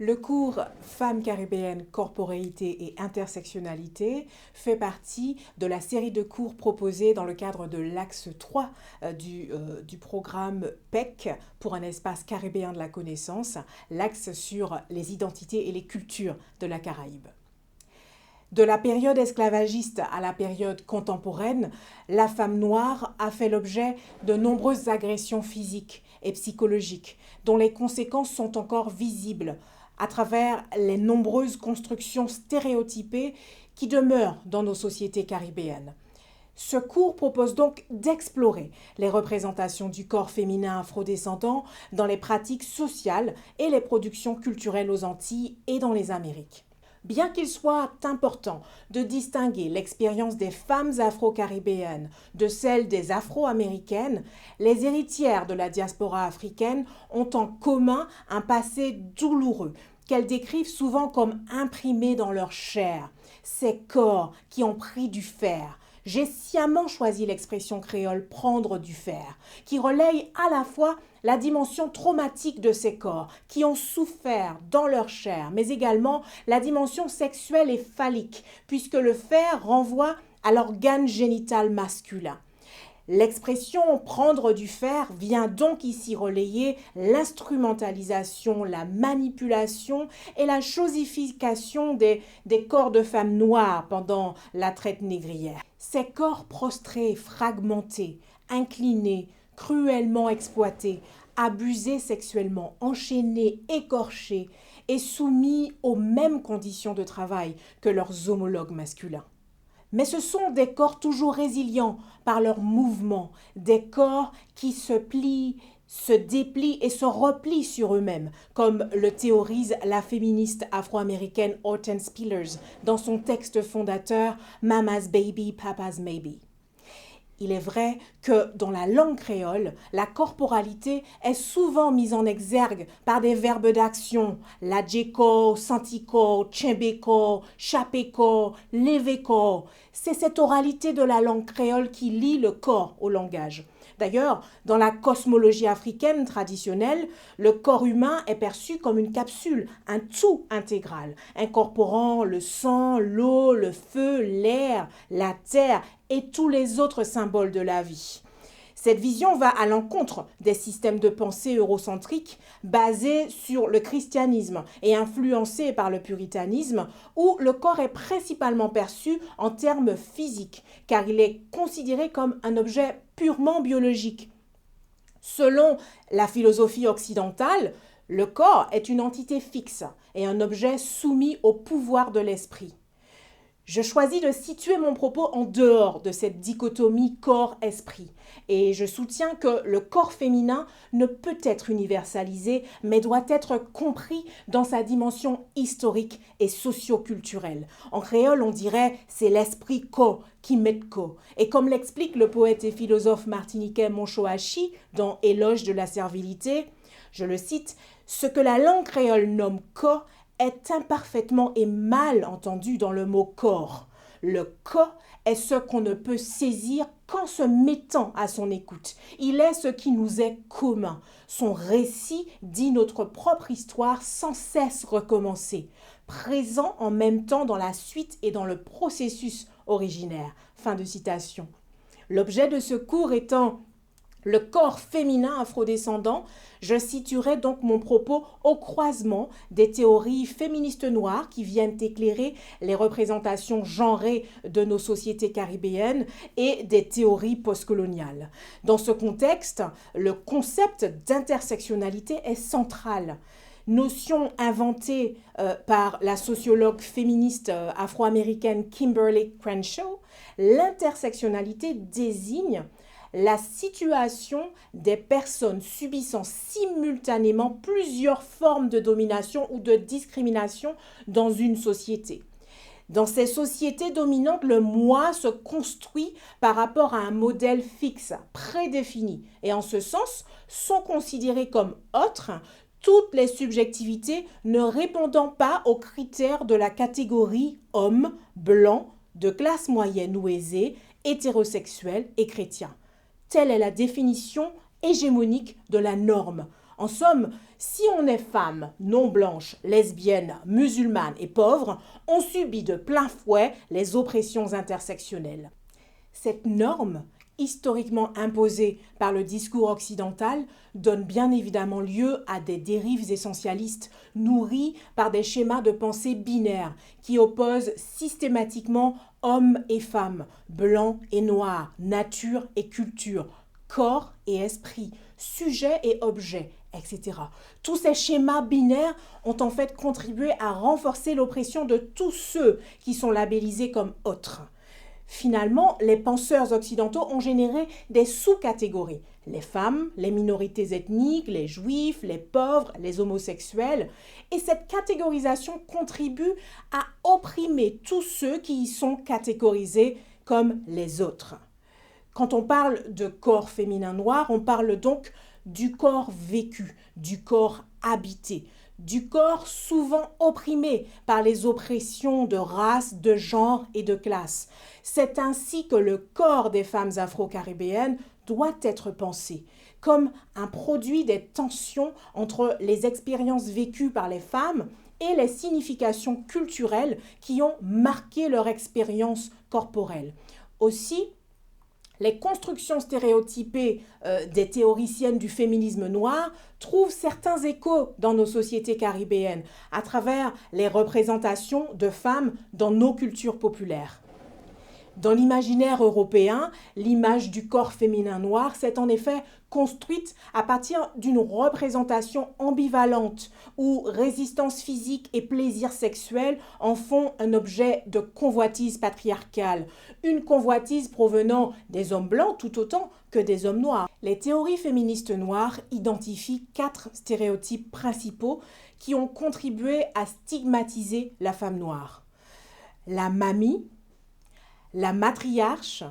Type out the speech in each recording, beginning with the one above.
Le cours Femmes caribéennes, corporéité et intersectionnalité fait partie de la série de cours proposés dans le cadre de l'axe 3 du programme PEC pour un espace caribéen de la connaissance, l'axe sur les identités et les cultures de la Caraïbe. De la période esclavagiste à la période contemporaine, la femme noire a fait l'objet de nombreuses agressions physiques et psychologiques dont les conséquences sont encore visibles à travers les nombreuses constructions stéréotypées qui demeurent dans nos sociétés caribéennes. Ce cours propose donc d'explorer les représentations du corps féminin afrodescendant dans les pratiques sociales et les productions culturelles aux Antilles et dans les Amériques. Bien qu'il soit important de distinguer l'expérience des femmes afro-caribéennes de celle des afro-américaines, les héritières de la diaspora africaine ont en commun un passé douloureux qu'elles décrivent souvent comme imprimé dans leur chair, ces corps qui ont pris du fer. J'ai sciemment choisi l'expression créole « prendre du fer », qui relaye à la fois la dimension traumatique de ces corps, qui ont souffert dans leur chair, mais également la dimension sexuelle et phallique, puisque le fer renvoie à l'organe génital masculin. L'expression « prendre du fer » vient donc ici relayer l'instrumentalisation, la manipulation et la chosification des corps de femmes noires pendant la traite négrière. Ces corps prostrés, fragmentés, inclinés, cruellement exploités, abusés sexuellement, enchaînés, écorchés et soumis aux mêmes conditions de travail que leurs homologues masculins. Mais ce sont des corps toujours résilients par leurs mouvements, des corps qui se plient, se déplient et se replient sur eux-mêmes, comme le théorise la féministe afro-américaine Hortense Spillers dans son texte fondateur « Mama's Baby, Papa's Maybe ». Il est vrai que dans la langue créole, la corporalité est souvent mise en exergue par des verbes d'action, ladjeko, santiko, tchembeko, chapeko, leveko. C'est cette oralité de la langue créole qui lie le corps au langage. D'ailleurs, dans la cosmologie africaine traditionnelle, le corps humain est perçu comme une capsule, un tout intégral, incorporant le sang, l'eau, le feu, l'air, la terre et tous les autres symboles de la vie. Cette vision va à l'encontre des systèmes de pensée eurocentriques basés sur le christianisme et influencés par le puritanisme, où le corps est principalement perçu en termes physiques, car il est considéré comme un objet purement biologique. Selon la philosophie occidentale, le corps est une entité fixe et un objet soumis au pouvoir de l'esprit. Je choisis de situer mon propos en dehors de cette dichotomie corps-esprit et je soutiens que le corps féminin ne peut être universalisé mais doit être compris dans sa dimension historique et socio-culturelle. En créole, on dirait c'est l'esprit ko qui met ko. Et comme l'explique le poète et philosophe martiniquais Moncho Hachi dans Éloge de la servilité, je le cite, « Ce que la langue créole nomme ko est imparfaitement et mal entendu dans le mot corps. Le corps est ce qu'on ne peut saisir qu'en se mettant à son écoute. Il est ce qui nous est commun. Son récit dit notre propre histoire sans cesse recommencer, présent en même temps dans la suite et dans le processus originaire. » Fin de citation. L'objet de ce cours étant le corps féminin afrodescendant, je situerai donc mon propos au croisement des théories féministes noires qui viennent éclairer les représentations genrées de nos sociétés caribéennes et des théories postcoloniales. Dans ce contexte, le concept d'intersectionnalité est central. Notion inventée par la sociologue féministe afro-américaine Kimberly Crenshaw, l'intersectionnalité désigne la situation des personnes subissant simultanément plusieurs formes de domination ou de discrimination dans une société. Dans ces sociétés dominantes, le moi se construit par rapport à un modèle fixe, prédéfini, et en ce sens sont considérées comme autres toutes les subjectivités ne répondant pas aux critères de la catégorie homme, blanc, de classe moyenne ou aisée, hétérosexuel et chrétien. Telle est la définition hégémonique de la norme, En somme, si on est femme, non blanche, lesbienne, musulmane et pauvre, on subit de plein fouet les oppressions intersectionnelles. Cette norme, historiquement imposée par le discours occidental, donne bien évidemment lieu à des dérives essentialistes nourries par des schémas de pensée binaires qui opposent systématiquement hommes et femmes, blancs et noirs, nature et culture, corps et esprit, sujet et objet, etc. Tous ces schémas binaires ont en fait contribué à renforcer l'oppression de tous ceux qui sont labellisés comme autres. Finalement, les penseurs occidentaux ont généré des sous-catégories. Les femmes, les minorités ethniques, les juifs, les pauvres, les homosexuels. Et cette catégorisation contribue à opprimer tous ceux qui y sont catégorisés comme les autres. Quand on parle de corps féminin noir, on parle donc du corps vécu, du corps habité, du corps souvent opprimé par les oppressions de race, de genre et de classe. C'est ainsi que le corps des femmes afro-caribéennes doit être pensé, comme un produit des tensions entre les expériences vécues par les femmes et les significations culturelles qui ont marqué leur expérience corporelle. Aussi, les constructions stéréotypées des théoriciennes du féminisme noir trouvent certains échos dans nos sociétés caribéennes à travers les représentations de femmes dans nos cultures populaires. Dans l'imaginaire européen, l'image du corps féminin noir s'est en effet construite à partir d'une représentation ambivalente où résistance physique et plaisir sexuel en font un objet de convoitise patriarcale, une convoitise provenant des hommes blancs tout autant que des hommes noirs. Les théories féministes noires identifient 4 stéréotypes principaux qui ont contribué à stigmatiser la femme noire. La mamie, la matriarche,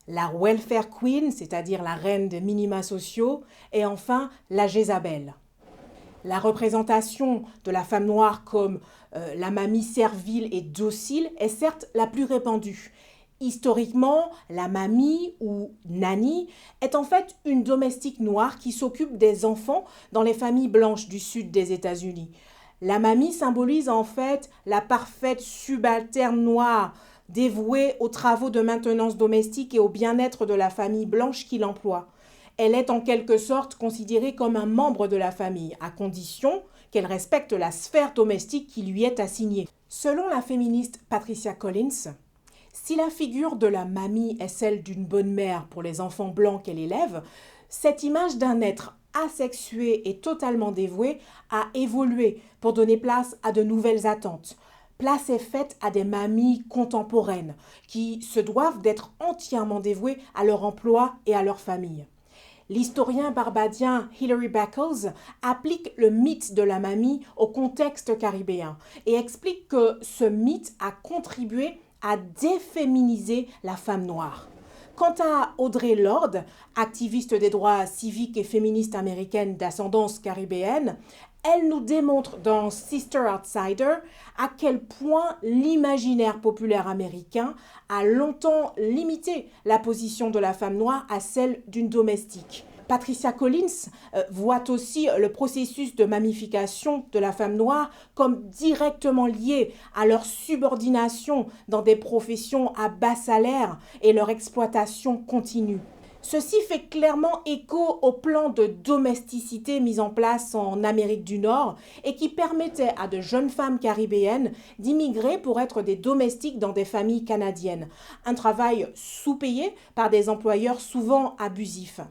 la welfare queen, c'est-à-dire la reine des minima sociaux, et enfin la Jézabel. La représentation de la femme noire comme la mamie servile et docile est certes la plus répandue. Historiquement, la mamie ou nanny est en fait une domestique noire qui s'occupe des enfants dans les familles blanches du sud des États-Unis. La mamie symbolise en fait la parfaite subalterne noire, dévouée aux travaux de maintenance domestique et au bien-être de la famille blanche qui l'emploie. Elle est en quelque sorte considérée comme un membre de la famille, à condition qu'elle respecte la sphère domestique qui lui est assignée. Selon la féministe Patricia Collins, si la figure de la mamie est celle d'une bonne mère pour les enfants blancs qu'elle élève, cette image d'un être asexué et totalement dévoué a évolué pour donner place à de nouvelles attentes. Place est faite à des mamies contemporaines qui se doivent d'être entièrement dévouées à leur emploi et à leur famille. L'historien barbadien Hilary Beckles applique le mythe de la mamie au contexte caribéen et explique que ce mythe a contribué à déféminiser la femme noire. Quant à Audre Lorde, activiste des droits civiques et féministes américaine d'ascendance caribéenne, elle nous démontre dans Sister Outsider à quel point l'imaginaire populaire américain a longtemps limité la position de la femme noire à celle d'une domestique. Patricia Collins voit aussi le processus de mamification de la femme noire comme directement lié à leur subordination dans des professions à bas salaire et leur exploitation continue. Ceci fait clairement écho au plan de domesticité mis en place en Amérique du Nord et qui permettait à de jeunes femmes caribéennes d'immigrer pour être des domestiques dans des familles canadiennes. Un travail sous-payé par des employeurs souvent abusifs.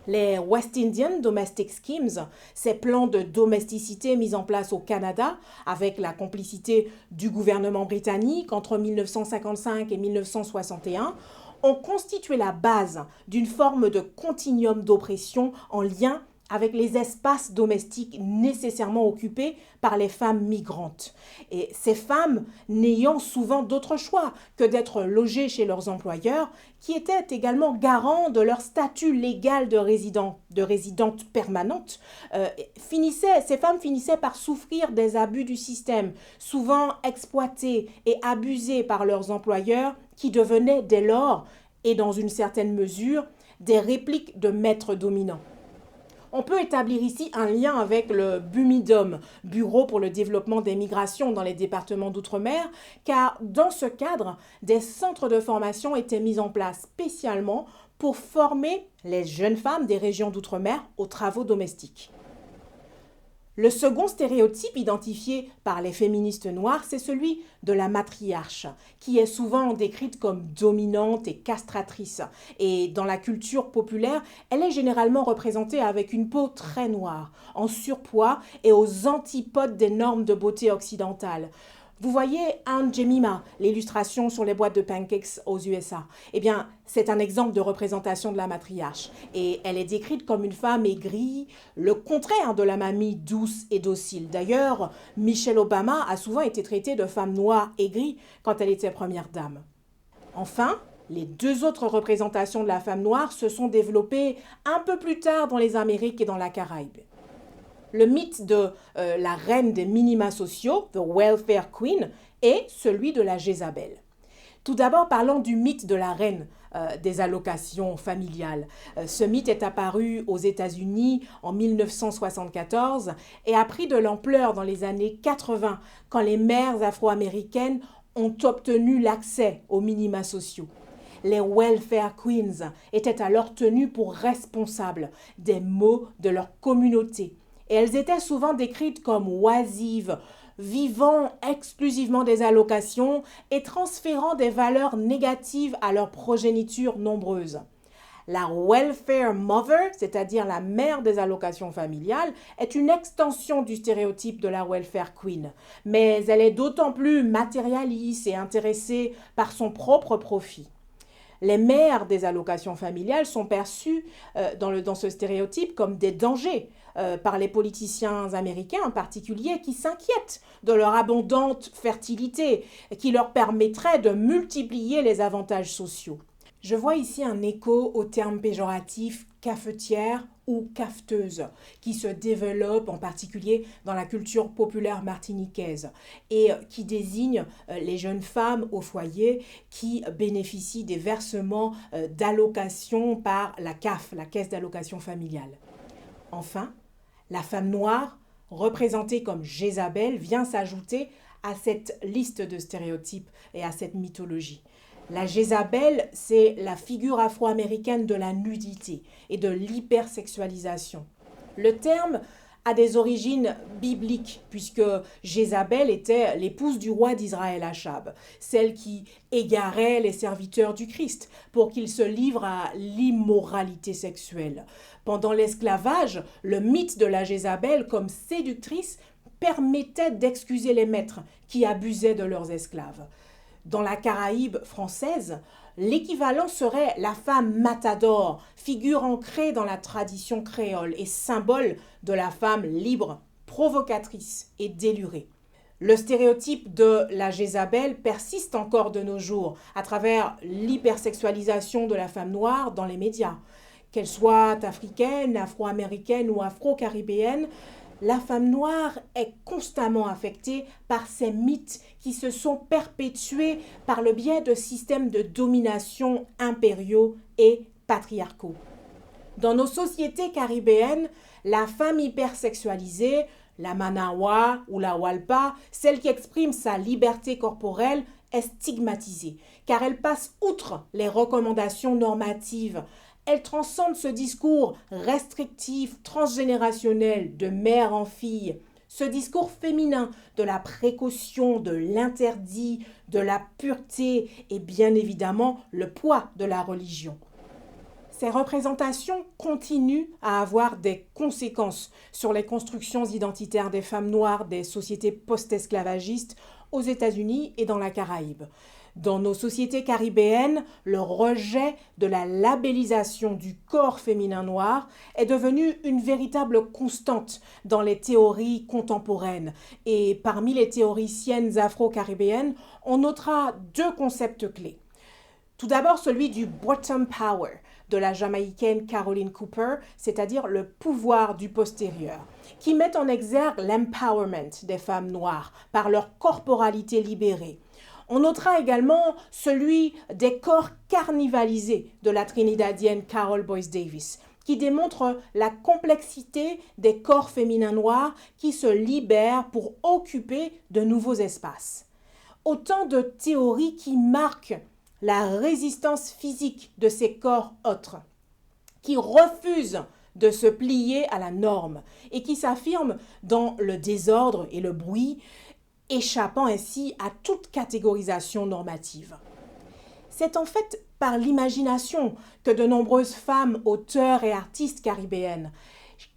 Les West Indian Domestic Schemes, ces plans de domesticité mis en place au Canada avec la complicité du gouvernement britannique entre 1955 et 1961, ont constitué la base d'une forme de continuum d'oppression en lien avec les espaces domestiques nécessairement occupés par les femmes migrantes. Et ces femmes n'ayant souvent d'autre choix que d'être logées chez leurs employeurs, qui étaient également garants de leur statut légal de résidente permanente, ces femmes finissaient par souffrir des abus du système, souvent exploitées et abusées par leurs employeurs, qui devenaient dès lors, et dans une certaine mesure, des répliques de maîtres dominants. On peut établir ici un lien avec le BUMIDOM, Bureau pour le développement des migrations dans les départements d'outre-mer, car dans ce cadre, des centres de formation étaient mis en place spécialement pour former les jeunes femmes des régions d'outre-mer aux travaux domestiques. Le second stéréotype identifié par les féministes noires, c'est celui de la matriarche, qui est souvent décrite comme dominante et castratrice. Et dans la culture populaire, elle est généralement représentée avec une peau très noire, en surpoids et aux antipodes des normes de beauté occidentales. Vous voyez Aunt Jemima, l'illustration sur les boîtes de pancakes aux USA. Eh bien, c'est un exemple de représentation de la matriarche. Et elle est décrite comme une femme aigrie, le contraire de la mamie douce et docile. D'ailleurs, Michelle Obama a souvent été traitée de femme noire aigrie quand elle était première dame. Enfin, les deux autres représentations de la femme noire se sont développées un peu plus tard dans les Amériques et dans la Caraïbe. Le mythe de la reine des minima sociaux, the welfare queen, et celui de la Jézabel. Tout d'abord, parlons du mythe de la reine des allocations familiales. Ce mythe est apparu aux États-Unis en 1974 et a pris de l'ampleur dans les années 80 quand les mères afro-américaines ont obtenu l'accès aux minima sociaux. Les welfare queens étaient alors tenues pour responsables des maux de leur communauté. Et elles étaient souvent décrites comme oisives, vivant exclusivement des allocations et transférant des valeurs négatives à leur progéniture nombreuse. La welfare mother, c'est-à-dire la mère des allocations familiales, est une extension du stéréotype de la welfare queen, mais elle est d'autant plus matérialiste et intéressée par son propre profit. Les mères des allocations familiales sont perçues dans ce stéréotype comme des dangers par les politiciens américains en particulier qui s'inquiètent de leur abondante fertilité qui leur permettrait de multiplier les avantages sociaux. Je vois ici un écho au terme péjoratif cafetière ou cafeteuse qui se développe en particulier dans la culture populaire martiniquaise et qui désigne les jeunes femmes au foyer qui bénéficient des versements d'allocations par la CAF, la Caisse d'allocation familiale. Enfin, la femme noire, représentée comme Jézabel, vient s'ajouter à cette liste de stéréotypes et à cette mythologie. La Jézabel, c'est la figure afro-américaine de la nudité et de l'hypersexualisation. Le terme a des origines bibliques, puisque Jézabel était l'épouse du roi d'Israël Achab, celle qui égarait les serviteurs du Christ pour qu'ils se livrent à l'immoralité sexuelle. Pendant l'esclavage, le mythe de la Jézabel comme séductrice permettait d'excuser les maîtres qui abusaient de leurs esclaves. Dans la Caraïbe française, l'équivalent serait la femme matador, figure ancrée dans la tradition créole et symbole de la femme libre, provocatrice et délurée. Le stéréotype de la Jézabel persiste encore de nos jours à travers l'hypersexualisation de la femme noire dans les médias. Qu'elle soit africaine, afro-américaine ou afro-caribéenne, la femme noire est constamment affectée par ces mythes qui se sont perpétués par le biais de systèmes de domination impériaux et patriarcaux. Dans nos sociétés caribéennes, la femme hypersexualisée, la manawa ou la walpa, celle qui exprime sa liberté corporelle, est stigmatisée, car elle passe outre les recommandations normatives. Elle transcende ce discours restrictif, transgénérationnel, de mère en fille, ce discours féminin de la précaution, de l'interdit, de la pureté et bien évidemment le poids de la religion. Ces représentations continuent à avoir des conséquences sur les constructions identitaires des femmes noires des sociétés post-esclavagistes aux États-Unis et dans la Caraïbe. Dans nos sociétés caribéennes, le rejet de la labellisation du corps féminin noir est devenu une véritable constante dans les théories contemporaines. Et parmi les théoriciennes afro-caribéennes, on notera deux concepts clés. Tout d'abord, celui du bottom power de la Jamaïcaine Caroline Cooper, c'est-à-dire le pouvoir du postérieur, qui met en exergue l'empowerment des femmes noires par leur corporalité libérée. On notera également celui des corps carnivalisés de la Trinidadienne Carol Boyce Davis, qui démontre la complexité des corps féminins noirs qui se libèrent pour occuper de nouveaux espaces. Autant de théories qui marquent la résistance physique de ces corps autres, qui refusent de se plier à la norme et qui s'affirment dans le désordre et le bruit, échappant ainsi à toute catégorisation normative. C'est en fait par l'imagination que de nombreuses femmes, auteurs et artistes caribéennes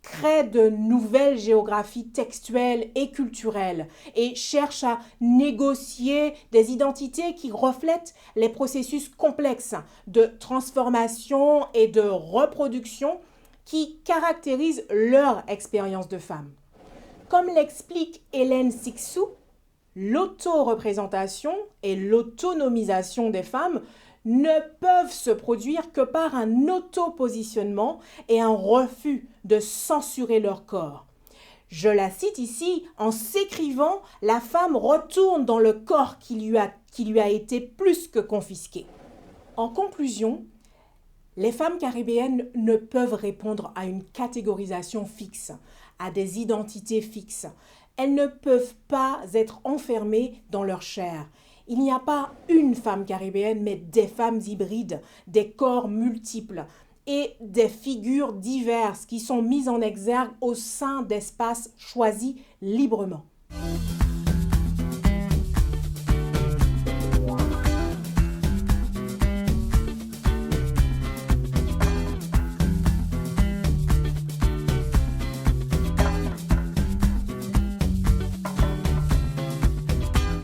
créent de nouvelles géographies textuelles et culturelles et cherchent à négocier des identités qui reflètent les processus complexes de transformation et de reproduction qui caractérisent leur expérience de femme. Comme l'explique Hélène Cixous, l'auto-représentation et l'autonomisation des femmes ne peuvent se produire que par un auto-positionnement et un refus de censurer leur corps. Je la cite ici, en s'écrivant, la femme retourne dans le corps qui lui a été plus que confisqué. En conclusion, les femmes caribéennes ne peuvent répondre à une catégorisation fixe, à des identités fixes. Elles ne peuvent pas être enfermées dans leur chair. Il n'y a pas une femme caribéenne, mais des femmes hybrides, des corps multiples et des figures diverses qui sont mises en exergue au sein d'espaces choisis librement.